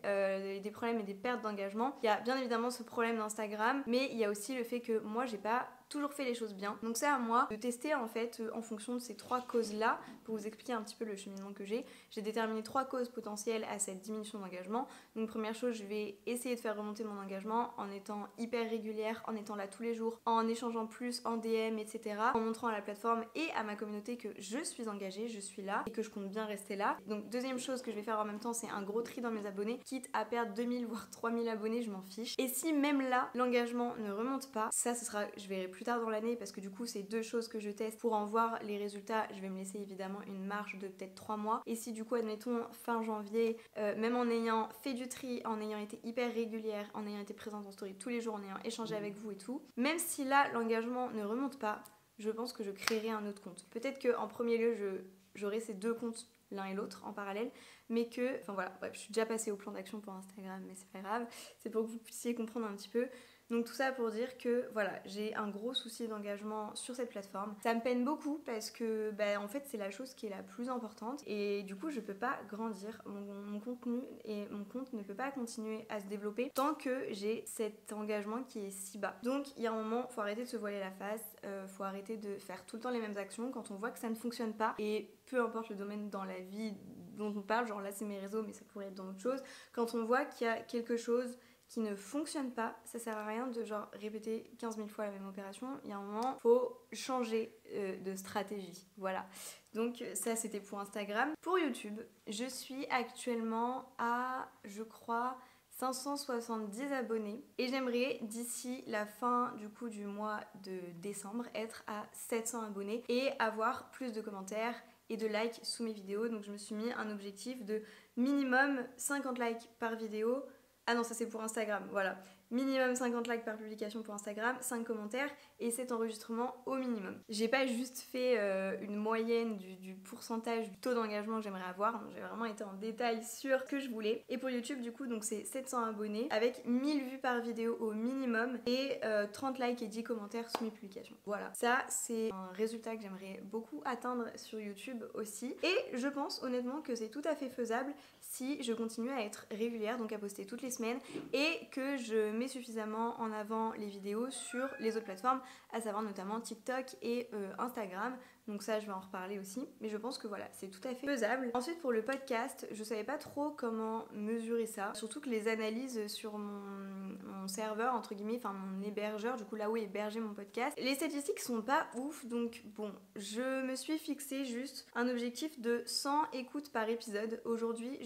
A: des problèmes et des pertes d'engagement. Il y a bien évidemment ce problème d'Instagram, mais il y a aussi le fait que moi j'ai pas toujours fait les choses bien. Donc c'est à moi de tester en fait en fonction de ces 3 causes-là. Pour vous expliquer un petit peu le cheminement que j'ai déterminé 3 causes potentielles à cette diminution d'engagement. Donc première chose, je vais essayer de faire remonter mon engagement en étant hyper régulière, en étant là tous les jours, en échangeant plus en DM, etc. En montrant à la plateforme et à ma communauté que je suis engagée, je suis là et que je compte bien rester là. Donc deuxième chose que je vais faire en même temps, c'est un gros tri dans mes abonnés, quitte à perdre 2000 voire 3000 abonnés, je m'en fiche. Et si même là, l'engagement ne remonte pas, ça ce sera, je verrai plus tard dans l'année parce que du coup c'est 2 choses que je teste pour en voir les résultats. Je vais me laisser évidemment une marge de peut-être 3 mois. Et si du coup, admettons, fin janvier, même en ayant fait du tri, en ayant été hyper régulière, en ayant été présente en story tous les jours, en ayant échangé avec vous et tout, même si là, l'engagement ne remonte pas, je pense que je créerai un autre compte. Peut-être qu'en premier lieu, j'aurai ces 2 comptes l'un et l'autre en parallèle, mais que, enfin voilà, bref, je suis déjà passée au plan d'action pour Instagram, mais c'est pas grave, c'est pour que vous puissiez comprendre un petit peu. Donc tout ça pour dire que voilà, j'ai un gros souci d'engagement sur cette plateforme. Ça me peine beaucoup parce que en fait c'est la chose qui est la plus importante et du coup je peux pas grandir mon contenu et mon compte ne peut pas continuer à se développer tant que j'ai cet engagement qui est si bas. Donc il y a un moment, faut arrêter de se voiler la face, faut arrêter de faire tout le temps les mêmes actions quand on voit que ça ne fonctionne pas et peu importe le domaine dans la vie dont on parle, genre là c'est mes réseaux mais ça pourrait être dans autre chose, quand on voit qu'il y a quelque chose qui ne fonctionne pas, ça sert à rien de genre répéter 15 000 fois la même opération. Il y a un moment, faut changer de stratégie. Voilà. Donc ça c'était pour Instagram. Pour YouTube, je suis actuellement à, je crois, 570 abonnés et j'aimerais d'ici la fin du coup du mois de décembre être à 700 abonnés et avoir plus de commentaires et de likes sous mes vidéos. Donc je me suis mis un objectif de minimum 50 likes par vidéo. Ah non, ça c'est pour Instagram, voilà. Minimum 50 likes par publication pour Instagram, 5 commentaires et 7 enregistrements au minimum. J'ai pas juste fait une moyenne du pourcentage du taux d'engagement que j'aimerais avoir, j'ai vraiment été en détail sur ce que je voulais. Et pour YouTube du coup, donc c'est 700 abonnés avec 1000 vues par vidéo au minimum et 30 likes et 10 commentaires sous mes publications. Voilà, ça c'est un résultat que j'aimerais beaucoup atteindre sur YouTube aussi. Et je pense honnêtement que c'est tout à fait faisable si je continue à être régulière, donc à poster toutes les semaines et que je mets suffisamment en avant les vidéos sur les autres plateformes, à savoir notamment TikTok et Instagram. Donc ça je vais en reparler aussi, mais je pense que voilà, c'est tout à fait faisable. Ensuite pour le podcast, je savais pas trop comment mesurer ça, surtout que les analyses sur mon serveur entre guillemets, enfin mon hébergeur, du coup là où est hébergé mon podcast, les statistiques sont pas ouf, donc bon, je me suis fixé juste un objectif de 100 écoutes par épisode. Aujourd'hui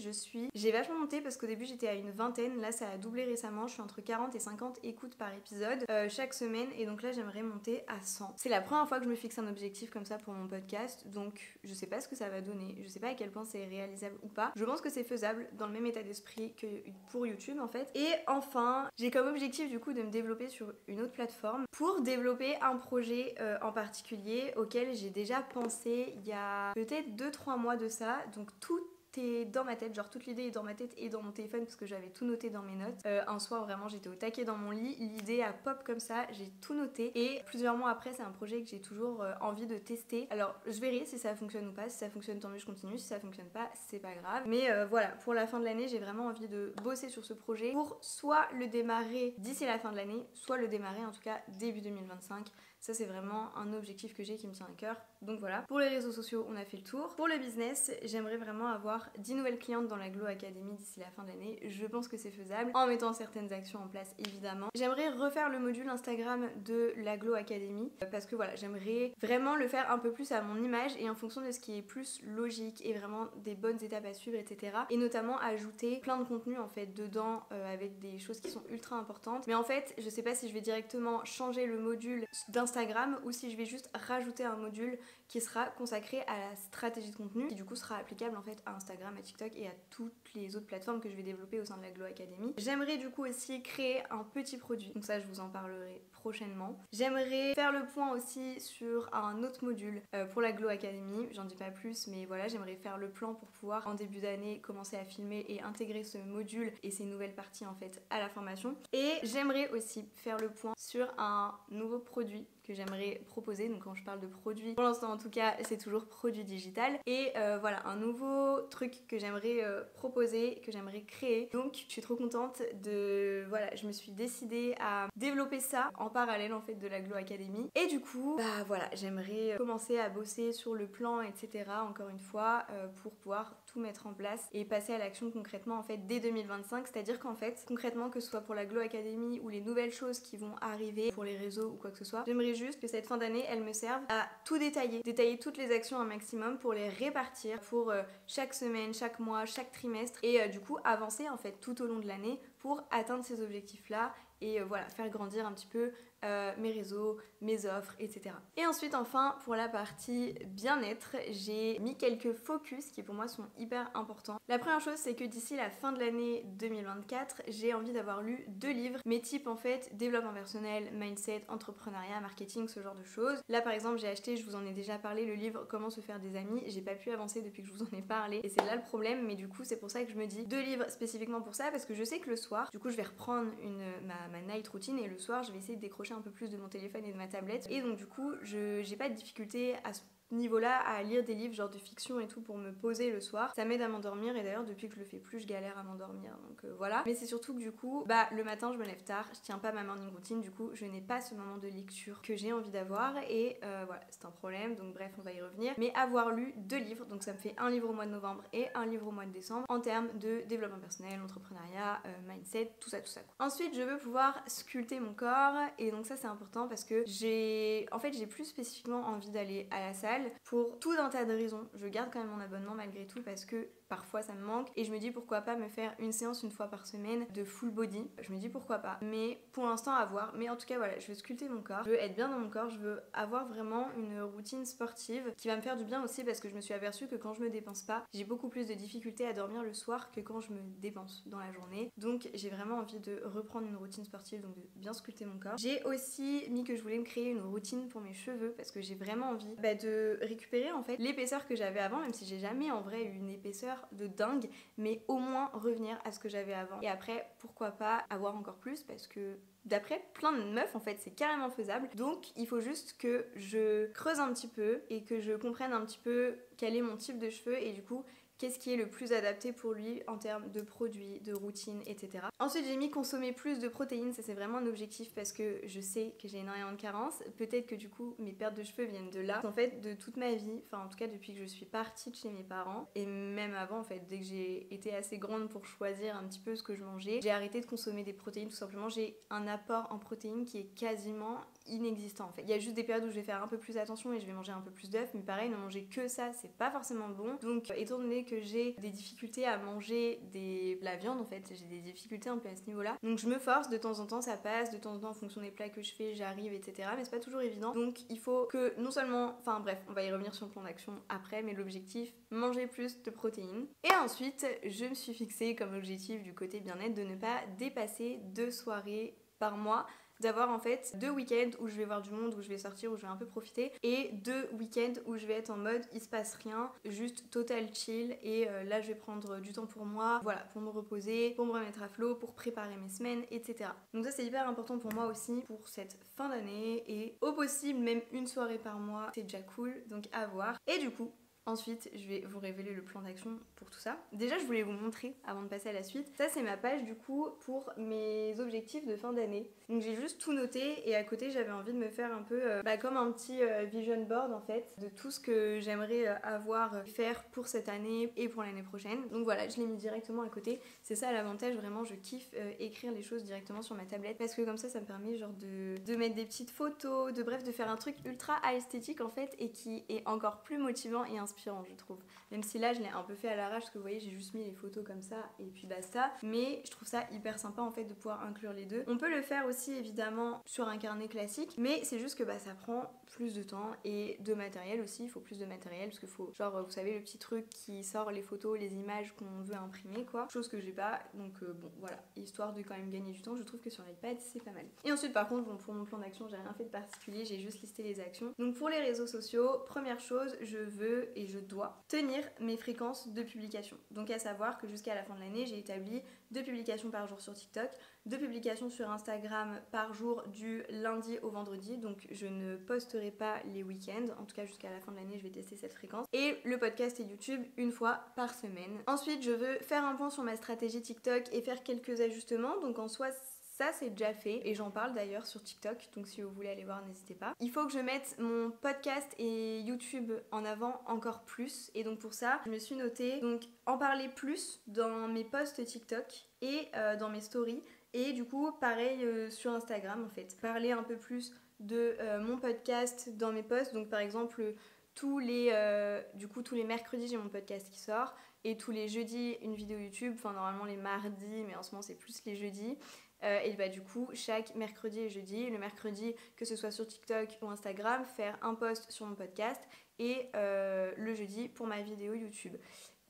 A: j'ai vachement monté parce qu'au début j'étais à une vingtaine, là ça a doublé récemment, je suis entre 40 et 50 écoutes par épisode chaque semaine et donc là j'aimerais monter à 100. C'est la première fois que je me fixe un objectif comme ça pour mon podcast, donc je sais pas ce que ça va donner, je sais pas à quel point c'est réalisable ou pas. Je pense que c'est faisable dans le même état d'esprit que pour YouTube en fait. Et enfin, j'ai comme objectif du coup de me développer sur une autre plateforme pour développer un projet en particulier auquel j'ai déjà pensé il y a peut-être 2-3 mois de ça, donc tout est dans ma tête, genre toute l'idée est dans ma tête et dans mon téléphone parce que j'avais tout noté dans mes notes. Un soir vraiment j'étais au taquet dans mon lit, l'idée a pop comme ça, j'ai tout noté et plusieurs mois après c'est un projet que j'ai toujours envie de tester. Alors je verrai si ça fonctionne ou pas, si ça fonctionne tant mieux je continue, si ça fonctionne pas c'est pas grave. Mais voilà, pour la fin de l'année j'ai vraiment envie de bosser sur ce projet pour soit le démarrer d'ici la fin de l'année, soit le démarrer en tout cas début 2025. Ça c'est vraiment un objectif que j'ai qui me tient à cœur. Donc voilà, pour les réseaux sociaux on a fait le tour. Pour le business, j'aimerais vraiment avoir 10 nouvelles clientes dans la Glow Academy d'ici la fin de l'année. Je pense que c'est faisable en mettant certaines actions en place évidemment. J'aimerais refaire le module Instagram de la Glow Academy parce que voilà, j'aimerais vraiment le faire un peu plus à mon image et en fonction de ce qui est plus logique et vraiment des bonnes étapes à suivre, etc. Et notamment ajouter plein de contenu en fait dedans avec des choses qui sont ultra importantes. Mais en fait, je sais pas si je vais directement changer le module d'Instagram ou si je vais juste rajouter un module qui sera consacré à la stratégie de contenu qui du coup sera applicable en fait à Instagram, à TikTok et à toutes les autres plateformes que je vais développer au sein de la Glow Academy. J'aimerais du coup aussi créer un petit produit, donc ça je vous en parlerai prochainement. J'aimerais faire le point aussi sur un autre module pour la Glow Academy, j'en dis pas plus mais voilà, j'aimerais faire le plan pour pouvoir en début d'année commencer à filmer et intégrer ce module et ces nouvelles parties en fait à la formation. Et j'aimerais aussi faire le point sur un nouveau produit que j'aimerais proposer. Donc quand je parle de produit, pour l'instant tout cas c'est toujours produit digital. Et voilà, un nouveau truc que j'aimerais proposer, que j'aimerais créer. Donc je suis trop contente de... Voilà, je me suis décidée à développer ça en parallèle en fait de la Glow Academy. Et du coup, bah voilà, j'aimerais commencer à bosser sur le plan, etc. encore une fois, pour pouvoir tout mettre en place et passer à l'action concrètement en fait dès 2025. C'est-à-dire qu'en fait, concrètement, que ce soit pour la Glow Academy ou les nouvelles choses qui vont arriver pour les réseaux ou quoi que ce soit, j'aimerais juste que cette fin d'année, elle me serve à tout détailler toutes les actions un maximum pour les répartir pour chaque semaine, chaque mois, chaque trimestre et du coup avancer en fait tout au long de l'année pour atteindre ces objectifs-là et voilà, faire grandir un petit peu mes réseaux, mes offres, etc. Et ensuite, enfin, pour la partie bien-être, j'ai mis quelques focus qui pour moi sont hyper importants. La première chose, c'est que d'ici la fin de l'année 2024, j'ai envie d'avoir lu 2 livres, mes types en fait, développement personnel, mindset, entrepreneuriat, marketing, ce genre de choses. Là, par exemple, j'ai acheté, je vous en ai déjà parlé, le livre Comment se faire des amis. J'ai pas pu avancer depuis que je vous en ai parlé et c'est là le problème, mais du coup, c'est pour ça que je me dis 2 livres spécifiquement pour ça parce que je sais que le soir, du coup, je vais reprendre ma night routine et le soir, je vais essayer de décrocher un peu plus de mon téléphone et de ma tablette et donc du coup j'ai pas de difficulté à ce niveau-là à lire des livres genre de fiction et tout pour me poser le soir. Ça m'aide à m'endormir et d'ailleurs depuis que je le fais plus je galère à m'endormir donc voilà. Mais c'est surtout que du coup le matin je me lève tard, je tiens pas ma morning routine, du coup je n'ai pas ce moment de lecture que j'ai envie d'avoir et voilà c'est un problème donc bref on va y revenir. Mais avoir lu 2 livres donc ça me fait un livre au mois de novembre et un livre au mois de décembre en termes de développement personnel, entrepreneuriat, mindset, tout ça quoi. Ensuite je veux pouvoir sculpter mon corps et donc ça c'est important parce que j'ai plus spécifiquement envie d'aller à la salle pour tout un tas de raisons. Je garde quand même mon abonnement malgré tout parce que parfois ça me manque et je me dis pourquoi pas me faire une séance une fois par semaine de full body. Je me dis pourquoi pas. Mais pour l'instant à voir. Mais en tout cas voilà, je veux sculpter mon corps. Je veux être bien dans mon corps. Je veux avoir vraiment une routine sportive qui va me faire du bien aussi parce que je me suis aperçue que quand je me dépense pas, j'ai beaucoup plus de difficultés à dormir le soir que quand je me dépense dans la journée. Donc j'ai vraiment envie de reprendre une routine sportive, donc de bien sculpter mon corps. J'ai aussi mis que je voulais me créer une routine pour mes cheveux parce que j'ai vraiment envie de récupérer en fait l'épaisseur que j'avais avant, même si j'ai jamais en vrai eu une épaisseur de dingue, mais au moins revenir à ce que j'avais avant. Et après, pourquoi pas avoir encore plus parce que d'après plein de meufs en fait c'est carrément faisable. Donc il faut juste que je creuse un petit peu et que je comprenne un petit peu quel est mon type de cheveux et du coup qu'est-ce qui est le plus adapté pour lui en termes de produits, de routine, etc. Ensuite, j'ai mis consommer plus de protéines, ça c'est vraiment un objectif parce que je sais que j'ai énormément de carences. Peut-être que du coup, mes pertes de cheveux viennent de là. En fait, de toute ma vie, enfin en tout cas depuis que je suis partie de chez mes parents, et même avant en fait, dès que j'ai été assez grande pour choisir un petit peu ce que je mangeais, j'ai arrêté de consommer des protéines tout simplement. J'ai un apport en protéines qui est quasiment inexistant en fait. Il y a juste des périodes où je vais faire un peu plus attention et je vais manger un peu plus d'œufs, mais pareil, ne manger que ça, c'est pas forcément bon. Donc, étant donné que j'ai des difficultés à manger la viande en fait, j'ai des difficultés un peu à ce niveau-là. Donc, je me force, de temps en temps ça passe, de temps en temps en fonction des plats que je fais, j'arrive, etc. Mais c'est pas toujours évident. Donc, il faut que non seulement, enfin bref, on va y revenir sur le plan d'action après, mais l'objectif, manger plus de protéines. Et ensuite, je me suis fixée comme objectif du côté bien-être de ne pas dépasser 2 soirées par mois, d'avoir en fait 2 week-ends où je vais voir du monde, où je vais sortir, où je vais un peu profiter et 2 week-ends où je vais être en mode il se passe rien, juste total chill et là je vais prendre du temps pour moi, voilà, pour me reposer, pour me remettre à flot, pour préparer mes semaines, etc. Donc ça c'est hyper important pour moi aussi pour cette fin d'année et au possible même une soirée par mois, c'est déjà cool, donc à voir. Et du coup ensuite, je vais vous révéler le plan d'action pour tout ça. Déjà, je voulais vous montrer avant de passer à la suite. Ça, c'est ma page du coup pour mes objectifs de fin d'année. Donc, j'ai juste tout noté et à côté, j'avais envie de me faire un peu comme un petit vision board en fait de tout ce que j'aimerais faire pour cette année et pour l'année prochaine. Donc voilà, je l'ai mis directement à côté. C'est ça l'avantage, vraiment, je kiffe écrire les choses directement sur ma tablette parce que comme ça me permet genre de mettre des petites photos, de faire un truc ultra esthétique en fait et qui est encore plus motivant et inspirant je trouve. Même si là je l'ai un peu fait à l'arrache parce que vous voyez j'ai juste mis les photos comme ça et puis basta. Mais je trouve ça hyper sympa en fait de pouvoir inclure les deux. On peut le faire aussi évidemment sur un carnet classique mais c'est juste que ça prend plus de temps et de matériel aussi. Il faut plus de matériel parce qu'il faut genre vous savez le petit truc qui sort les photos, les images qu'on veut imprimer quoi. Chose que j'ai pas donc bon voilà. Histoire de quand même gagner du temps je trouve que sur l'iPad c'est pas mal. Et ensuite par contre bon, pour mon plan d'action j'ai rien fait de particulier. J'ai juste listé les actions. Donc pour les réseaux sociaux première chose je veux et je dois tenir mes fréquences de publication. Donc à savoir que jusqu'à la fin de l'année, j'ai établi 2 publications par jour sur TikTok, 2 publications sur Instagram par jour du lundi au vendredi, donc je ne posterai pas les week-ends, en tout cas jusqu'à la fin de l'année je vais tester cette fréquence, et le podcast et YouTube une fois par semaine. Ensuite je veux faire un point sur ma stratégie TikTok et faire quelques ajustements, donc en soi ça c'est déjà fait et j'en parle d'ailleurs sur TikTok, donc si vous voulez aller voir n'hésitez pas. Il faut que je mette mon podcast et YouTube en avant encore plus, et donc pour ça je me suis notée donc en parler plus dans mes posts TikTok et dans mes stories, et du coup pareil sur Instagram en fait, parler un peu plus de mon podcast dans mes posts. Donc par exemple tous les mercredis j'ai mon podcast qui sort, et tous les jeudis une vidéo YouTube, enfin normalement les mardis mais en ce moment c'est plus les jeudis. Et bah du coup chaque mercredi et jeudi, le mercredi que ce soit sur TikTok ou Instagram, faire un post sur mon podcast, et le jeudi pour ma vidéo YouTube.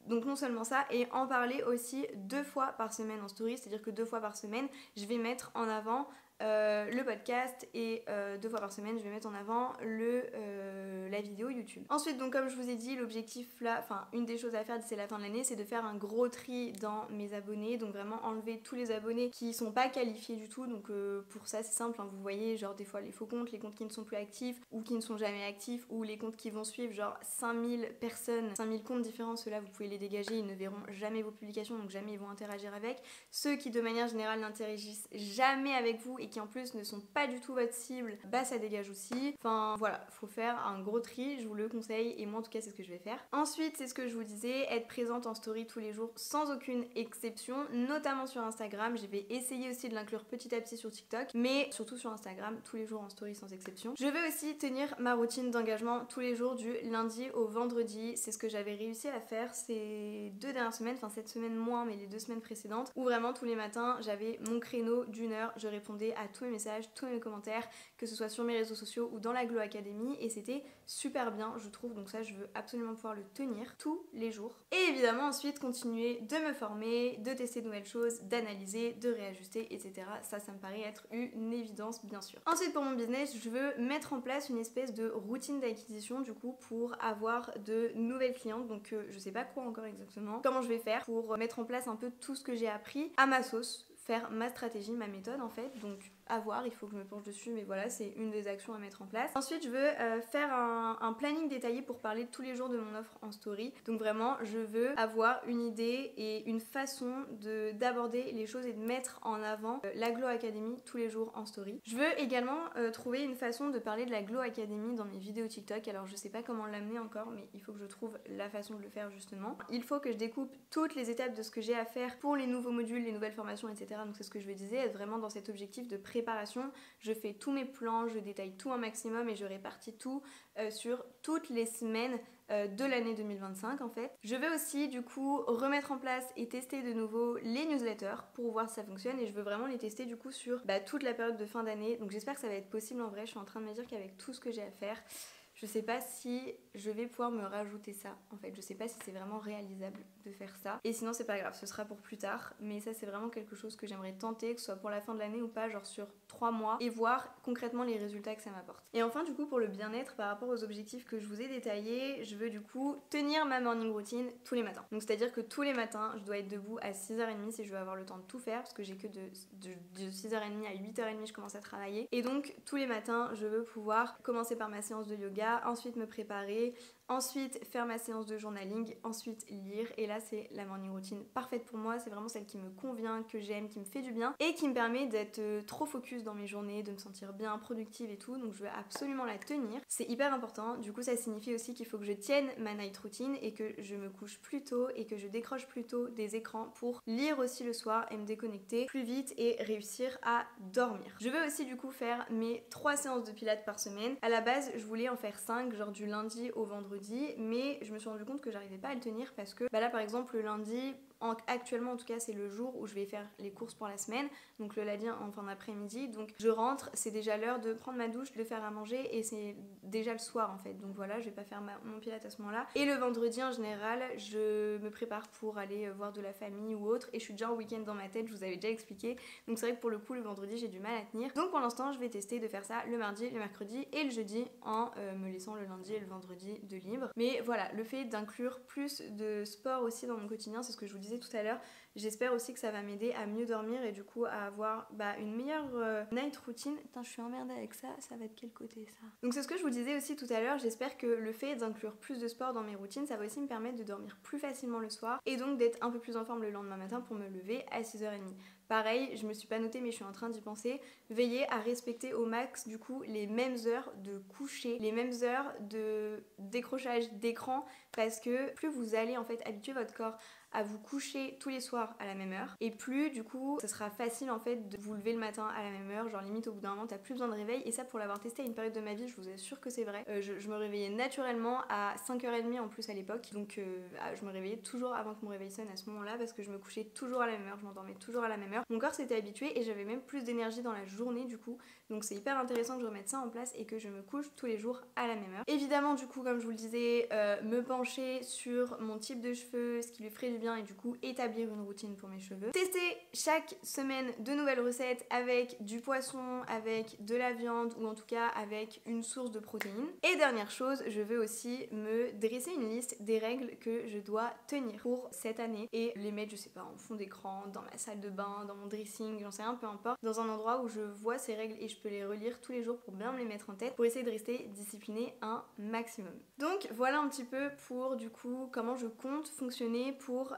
A: Donc non seulement ça, et en parler aussi 2 fois par semaine en story, c'est-à-dire que 2 fois par semaine je vais mettre en avant le podcast, et 2 fois par semaine je vais mettre en avant la vidéo YouTube. Ensuite donc comme je vous ai dit, l'objectif là, enfin une des choses à faire d'ici la fin de l'année, c'est de faire un gros tri dans mes abonnés, donc vraiment enlever tous les abonnés qui sont pas qualifiés du tout. Donc pour ça c'est simple, hein, vous voyez genre des fois les faux comptes, les comptes qui ne sont plus actifs ou qui ne sont jamais actifs, ou les comptes qui vont suivre genre 5000 personnes, 5000 comptes différents, ceux-là vous pouvez les dégager, ils ne verront jamais vos publications, donc jamais ils vont interagir avec. Ceux qui de manière générale n'interagissent jamais avec vous et qui en plus ne sont pas du tout votre cible, bah ça dégage aussi. Enfin voilà, faut faire un gros tri, je vous le conseille, et moi en tout cas c'est ce que je vais faire. Ensuite c'est ce que je vous disais, être présente en story tous les jours sans aucune exception, notamment sur Instagram. Je vais essayer aussi de l'inclure petit à petit sur TikTok, mais surtout sur Instagram, tous les jours en story sans exception. Je vais aussi tenir ma routine d'engagement tous les jours du lundi au vendredi. C'est ce que j'avais réussi à faire ces 2 dernières semaines, enfin cette semaine moins mais les 2 semaines précédentes, où vraiment tous les matins j'avais mon créneau d'1 heure, je répondais à tous mes messages, tous mes commentaires, que ce soit sur mes réseaux sociaux ou dans la Glow Academy, et c'était super bien je trouve, donc ça je veux absolument pouvoir le tenir tous les jours. Et évidemment ensuite continuer de me former, de tester de nouvelles choses, d'analyser, de réajuster, etc. Ça me paraît être une évidence bien sûr. Ensuite pour mon business, je veux mettre en place une espèce de routine d'acquisition du coup pour avoir de nouvelles clientes, donc je sais pas quoi encore exactement, comment je vais faire pour mettre en place un peu tout ce que j'ai appris à ma sauce, faire ma stratégie, ma méthode en fait, donc à voir, il faut que je me penche dessus, mais voilà, c'est une des actions à mettre en place. Ensuite, je veux faire un planning détaillé pour parler tous les jours de mon offre en story. Donc vraiment, je veux avoir une idée et une façon d'aborder les choses et de mettre en avant la Glow Academy tous les jours en story. Je veux également trouver une façon de parler de la Glow Academy dans mes vidéos TikTok. Alors je sais pas comment l'amener encore, mais il faut que je trouve la façon de le faire justement. Il faut que je découpe toutes les étapes de ce que j'ai à faire pour les nouveaux modules, les nouvelles formations, etc. Donc c'est ce que je vous disais, être vraiment dans cet objectif de préparation. Je fais tous mes plans, je détaille tout un maximum et je répartis tout sur toutes les semaines de l'année 2025 en fait. Je vais aussi du coup remettre en place et tester de nouveau les newsletters pour voir si ça fonctionne, et je veux vraiment les tester du coup sur toute la période de fin d'année. Donc j'espère que ça va être possible en vrai. Je suis en train de me dire qu'avec tout ce que j'ai à faire, je sais pas si je vais pouvoir me rajouter ça en fait, je sais pas si c'est vraiment réalisable de faire ça, et sinon c'est pas grave, ce sera pour plus tard, mais ça c'est vraiment quelque chose que j'aimerais tenter, que ce soit pour la fin de l'année ou pas, genre sur 3 mois, et voir concrètement les résultats que ça m'apporte. Et enfin du coup pour le bien-être, par rapport aux objectifs que je vous ai détaillés, je veux du coup tenir ma morning routine tous les matins. Donc c'est à dire que tous les matins je dois être debout à 6h30 si je veux avoir le temps de tout faire, parce que j'ai que de 6h30 à 8h30 je commence à travailler, et donc tous les matins je veux pouvoir commencer par ma séance de yoga, ensuite me préparer, ensuite faire ma séance de journaling, ensuite lire, et là c'est la morning routine parfaite pour moi. C'est vraiment celle qui me convient, que j'aime, qui me fait du bien et qui me permet d'être trop focus dans mes journées, de me sentir bien, productive et tout, donc je veux absolument la tenir, c'est hyper important. Du coup ça signifie aussi qu'il faut que je tienne ma night routine et que je me couche plus tôt et que je décroche plus tôt des écrans pour lire aussi le soir et me déconnecter plus vite et réussir à dormir. Je veux aussi du coup faire mes 3 séances de pilates par semaine. À la base je voulais en faire 5, genre du lundi au vendredi, mais je me suis rendu compte que j'arrivais pas à le tenir parce que là par exemple le lundi, actuellement en tout cas c'est le jour où je vais faire les courses pour la semaine, donc le lundi en fin d'après-midi, donc je rentre, c'est déjà l'heure de prendre ma douche, de faire à manger et c'est déjà le soir en fait, donc voilà, je vais pas faire mon pilates à ce moment là. Et le vendredi en général je me prépare pour aller voir de la famille ou autre, et je suis déjà en week-end dans ma tête, je vous avais déjà expliqué, donc c'est vrai que pour le coup le vendredi j'ai du mal à tenir, donc pour l'instant je vais tester de faire ça le mardi, le mercredi et le jeudi en me laissant le lundi et le vendredi de libre. Mais voilà, le fait d'inclure plus de sport aussi dans mon quotidien, c'est ce que je vous disais tout à l'heure, J'espère aussi que ça va m'aider à mieux dormir et du coup à avoir une meilleure night routine. Putain, je suis emmerdée avec ça, ça va de quel côté ça? Donc c'est ce que je vous disais aussi tout à l'heure, j'espère que le fait d'inclure plus de sport dans mes routines, ça va aussi me permettre de dormir plus facilement le soir et donc d'être un peu plus en forme le lendemain matin pour me lever à 6h30. Pareil, je me suis pas notée mais je suis en train d'y penser, veillez à respecter au max du coup les mêmes heures de coucher, les mêmes heures de décrochage d'écran parce que plus vous allez en fait habituer votre corps à vous coucher tous les soirs à la même heure et plus du coup ça sera facile en fait de vous lever le matin à la même heure, genre limite au bout d'un moment t'as plus besoin de réveil et ça pour l'avoir testé à une période de ma vie je vous assure que c'est vrai. Je me réveillais naturellement à 5h30 en plus à l'époque donc je me réveillais toujours avant que mon réveil sonne à ce moment là parce que je me couchais toujours à la même heure, je m'endormais toujours à la même heure. Mon corps s'était habitué et j'avais même plus d'énergie dans la journée du coup donc c'est hyper intéressant que je remette ça en place et que je me couche tous les jours à la même heure. Évidemment du coup comme je vous le disais me pencher sur mon type de cheveux, ce qui lui ferait du bien et du coup établir une routine pour mes cheveux. Tester chaque semaine de nouvelles recettes avec du poisson, avec de la viande ou en tout cas avec une source de protéines. Et dernière chose, je veux aussi me dresser une liste des règles que je dois tenir pour cette année et les mettre, je sais pas, en fond d'écran, dans ma salle de bain, dans mon dressing, j'en sais rien, peu importe, dans un endroit où je vois ces règles et je peux les relire tous les jours pour bien me les mettre en tête pour essayer de rester disciplinée un maximum. Donc voilà un petit peu pour du coup comment je compte fonctionner pour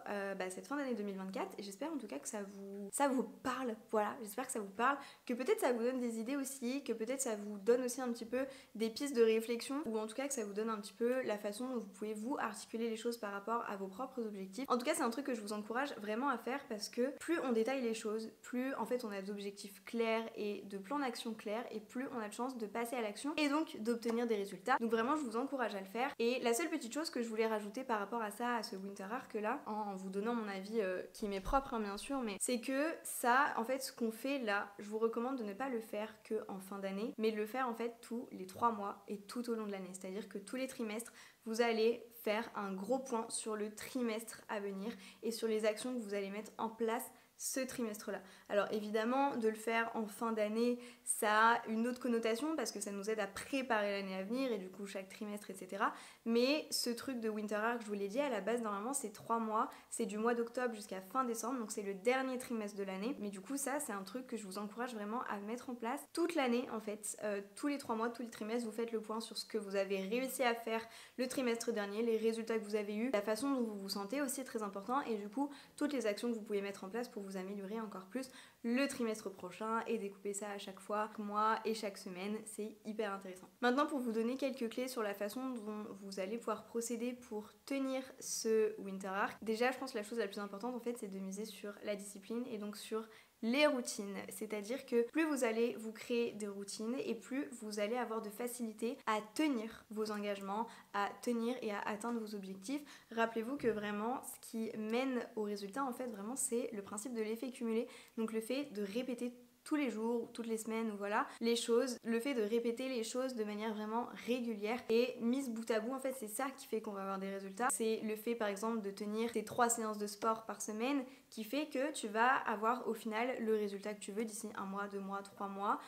A: cette fin d'année 2024 et j'espère en tout cas que ça vous parle, voilà, j'espère que ça vous parle, que peut-être ça vous donne des idées aussi, que peut-être ça vous donne aussi un petit peu des pistes de réflexion ou en tout cas que ça vous donne un petit peu la façon dont vous pouvez vous articuler les choses par rapport à vos propres objectifs. En tout cas c'est un truc que je vous encourage vraiment à faire parce que plus on détaille les choses, plus en fait on a d'objectifs clairs et de plans d'action clairs et plus on a de chances de passer à l'action et donc d'obtenir des résultats. Donc vraiment je vous encourage à le faire et la seule petite chose que je voulais rajouter par rapport à ça, à ce Winter Arc là, en vous donnant mon avis qui m'est propre bien sûr, mais c'est que ça en fait ce qu'on fait là, je vous recommande de ne pas le faire que en fin d'année mais de le faire en fait tous les 3 mois et tout au long de l'année, c'est-à-dire que tous les trimestres vous allez faire un gros point sur le trimestre à venir et sur les actions que vous allez mettre en place ce trimestre-là. Alors évidemment, de le faire en fin d'année, ça a une autre connotation parce que ça nous aide à préparer l'année à venir et du coup chaque trimestre, etc. Mais ce truc de Winter Arc, je vous l'ai dit, à la base, normalement, c'est 3 mois. C'est du mois d'octobre jusqu'à fin décembre, donc c'est le dernier trimestre de l'année. Mais du coup, ça, c'est un truc que je vous encourage vraiment à mettre en place toute l'année, en fait. Tous les 3 mois, tous les trimestres, vous faites le point sur ce que vous avez réussi à faire le trimestre dernier, les résultats que vous avez eus, la façon dont vous vous sentez aussi est très important et du coup, toutes les actions que vous pouvez mettre en place pour vous améliorer encore plus le trimestre prochain et découper ça à chaque fois, chaque mois et chaque semaine, c'est hyper intéressant. Maintenant pour vous donner quelques clés sur la façon dont vous allez pouvoir procéder pour tenir ce Winter Arc, déjà je pense que la chose la plus importante en fait c'est de miser sur la discipline et donc sur les routines, c'est-à-dire que plus vous allez vous créer des routines et plus vous allez avoir de facilité à tenir vos engagements, à tenir et à atteindre vos objectifs. Rappelez-vous que vraiment ce qui mène au résultat en fait vraiment c'est le principe de l'effet cumulé, donc le fait de répéter tous les jours, toutes les semaines, ou voilà, les choses, le fait de répéter les choses de manière vraiment régulière et mise bout à bout, en fait, c'est ça qui fait qu'on va avoir des résultats. C'est le fait, par exemple, de tenir tes 3 séances de sport par semaine qui fait que tu vas avoir au final le résultat que tu veux d'ici 1 mois, 2 mois, 3 mois,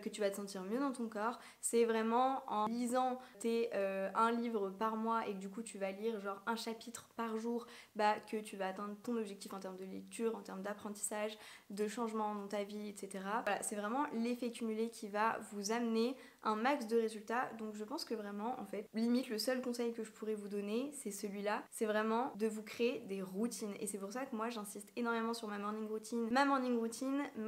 A: que tu vas te sentir mieux dans ton corps. C'est vraiment en lisant un livre par mois et que du coup tu vas lire genre un chapitre par jour que tu vas atteindre ton objectif en termes de lecture, en termes d'apprentissage, de changement dans ta vie, etc. Voilà, c'est vraiment l'effet cumulé qui va vous amener un max de résultats. Donc je pense que vraiment en fait limite le seul conseil que je pourrais vous donner c'est celui-là, c'est vraiment de vous créer des routines et c'est pour ça que moi j'insiste énormément sur ma morning routine, ma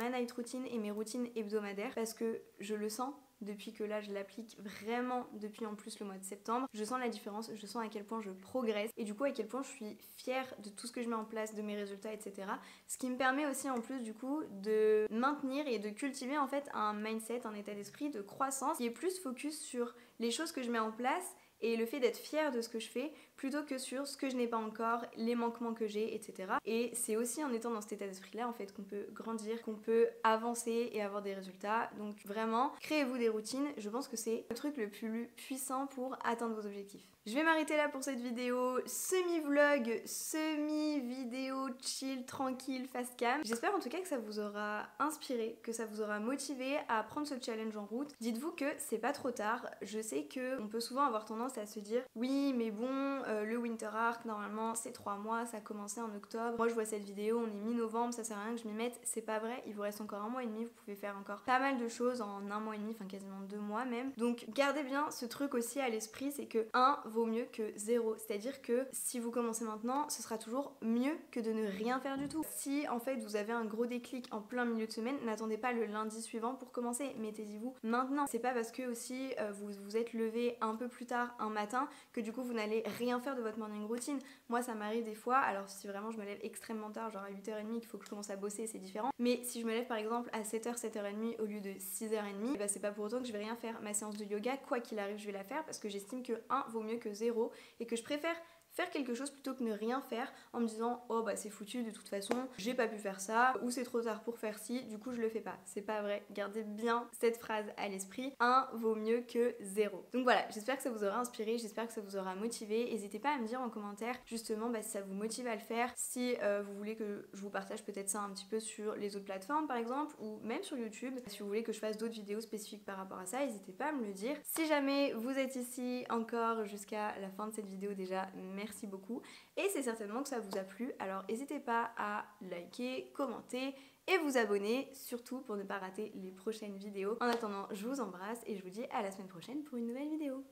A: night routine et mes routines hebdomadaires parce que je le sens depuis que là je l'applique vraiment depuis en plus le mois de septembre, je sens la différence, je sens à quel point je progresse et du coup à quel point je suis fière de tout ce que je mets en place, de mes résultats, etc. Ce qui me permet aussi en plus du coup de maintenir et de cultiver en fait un mindset, un état d'esprit de croissance qui est plus focus sur les choses que je mets en place et le fait d'être fière de ce que je fais plutôt que sur ce que je n'ai pas encore, les manquements que j'ai, etc. Et c'est aussi en étant dans cet état d'esprit-là en fait qu'on peut grandir, qu'on peut avancer et avoir des résultats. Donc vraiment, créez-vous des routines. Je pense que c'est le truc le plus puissant pour atteindre vos objectifs. Je vais m'arrêter là pour cette vidéo semi-vlog, semi-vidéo chill, tranquille, fast cam. J'espère en tout cas que ça vous aura inspiré, que ça vous aura motivé à prendre ce challenge en route. Dites-vous que c'est pas trop tard. Je sais qu'on peut souvent avoir tendance à se dire oui mais bon le Winter
B: rare, normalement c'est 3 mois, ça a commencé en octobre. Moi je vois cette vidéo, on est mi-novembre, ça sert à rien que je m'y mette, c'est pas vrai, il vous reste encore 1 mois et demi, vous pouvez faire encore pas mal de choses en 1 mois et demi, enfin quasiment 2 mois même. Donc gardez bien ce truc aussi à l'esprit, c'est que 1 vaut mieux que 0, c'est-à-dire que si vous commencez maintenant, ce sera toujours mieux que de ne rien faire du tout. Si en fait vous avez un gros déclic en plein milieu de semaine, n'attendez pas le lundi suivant pour commencer, mettez-y-vous maintenant. C'est pas parce que aussi vous vous êtes levé un peu plus tard un matin que du coup vous n'allez rien faire de votre morning routine. Moi ça m'arrive des fois, alors si vraiment je me lève extrêmement tard, genre à 8h30 qu'il faut que je commence à bosser, c'est différent, mais si je me lève par exemple à 7h, 7h30 au lieu de 6h30, bah c'est pas pour autant que je vais rien faire. Ma séance de yoga, quoi qu'il arrive, je vais la faire parce que j'estime que 1 vaut mieux que 0 et que je préfère faire quelque chose plutôt que ne rien faire en me disant oh bah c'est foutu de toute façon, j'ai pas pu faire ça ou c'est trop tard pour faire ci, du coup je le fais pas. C'est pas vrai, gardez bien cette phrase à l'esprit, 1 vaut mieux que 0. Donc voilà, j'espère que ça vous aura inspiré, j'espère que ça vous aura motivé. N'hésitez pas à me dire en commentaire justement si ça vous motive à le faire, si vous voulez que je vous partage peut-être ça un petit peu sur les autres plateformes par exemple ou même sur YouTube. Si vous voulez que je fasse d'autres vidéos spécifiques par rapport à ça, n'hésitez pas à me le dire. Si jamais vous êtes ici encore jusqu'à la fin de cette vidéo déjà, merci beaucoup et c'est certainement que ça vous a plu, alors n'hésitez pas à liker, commenter et vous abonner, surtout pour ne pas rater les prochaines vidéos. En attendant, je vous embrasse et je vous dis à la semaine prochaine pour une nouvelle vidéo.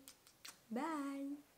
B: Bye!